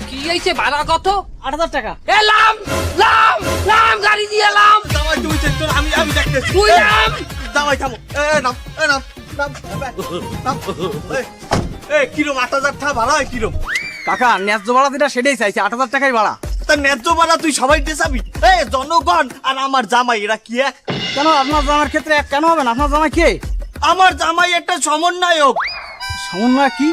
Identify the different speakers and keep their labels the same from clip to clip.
Speaker 1: কি হয়েছে ভাড়া কত?
Speaker 2: 8,000 টাকা।
Speaker 1: লাম লাম লাম গাড়ি দিয়ে লাম।
Speaker 3: জামাই তুমি চল, আমি দেখতেছি।
Speaker 1: তুই নাম।
Speaker 3: জামাই থামো। নাম নাম নাম নাম। কিরম 8,000 টাকা ভাড়া হয় কিরম?
Speaker 2: কাকা ন্যায্য ভাড়া যেটা সেটাই চাইছে, 8,000 টাকাই ভাড়া।
Speaker 3: তা ন্যায্য ভাড়া তুই সবাই দেখাবি? জনগণ আর আমার জামাই এরা কি এক?
Speaker 2: কেন আপনার জামার ক্ষেত্রে এক কেন হবে না? আপনার জামাই কে?
Speaker 3: আমার জামাই একটা সমন্বয়ক।
Speaker 2: সমন্বয় কি?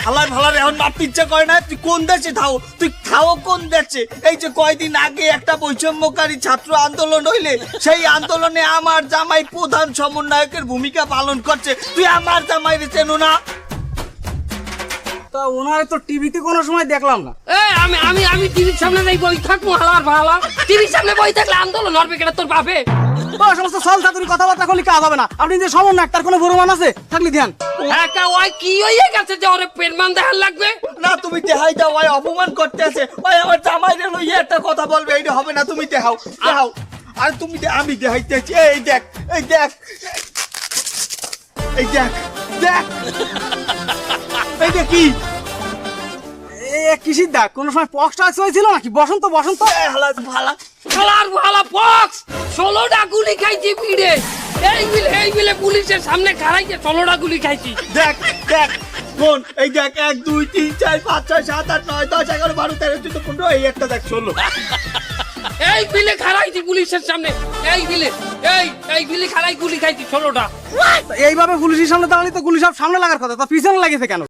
Speaker 3: ভালো এখন মাপতে ইচ্ছা করে না। তুই কোন দেশে থাও? তুই খাও কোন দেশে? এই যে কয়দিন আগে একটা বৈষম্যকারী ছাত্র আন্দোলন হইলে সেই আন্দোলনে আমার জামাই প্রধান সমন্বয়কের ভূমিকা পালন করছে। তুই আমার জামাই চেনো না?
Speaker 2: তা ওনারে তো টিভিতে কোনো সময় দেখলাম না।
Speaker 1: আমি আমি আমি টিভির সামনে যাই বই থাকবো হালার ভালা। টিভির সামনে বই থাকলে আন্দোলন হবে কেন তোর বাপে?
Speaker 2: ও সমস্ত সল চাতুরি কথাবার্তা করলে কাজ হবে না। আপনি যে সমন্বয় তার কোনো প্রমাণ আছে থাকলে ধ্যান।
Speaker 1: ওই কি হয়ে গেছে যে ওরে পেনমান দেখার লাগবে?
Speaker 3: না তুমি দেখাই দাও, ওই অপমান করতে আছে। ওই আমার জামাইরে লইয়া একটা কথা বলবে, এইটা হবে না। তুমি দেখাও দেখাও। আর তুমি আমি দেখাইতেছি। এই দেখ এই দেখ এই দেখ দেখ এইটা কি?
Speaker 2: কিসির দাগ? কোন সময় পক্সটা হয়েছিল নাকি? বসন্ত বসন্ত
Speaker 3: ভালা
Speaker 1: হালার ভালা পক্স 16টা গুলি খাইছি ভিড়ে। এই মিলে পুলিশের সামনে খাড়াইছে 16টা গুলি খাইছি।
Speaker 3: দেখ দেখ কোন? এই দেখ 1 2 3 4 5 6 7 8 9 10 11 12 13 14 15 এই একটা দেখ 16।
Speaker 1: এই মিলে খাড়াইছি পুলিশের সামনে। এই মিলে খাড়াই গুলি খাইছি 16টা।
Speaker 2: এইভাবে পুলিশের সামনে দাঁড়ালে তো গুলি সব সামনে লাগার কথা, তা পিছনে লাগেছে কেন?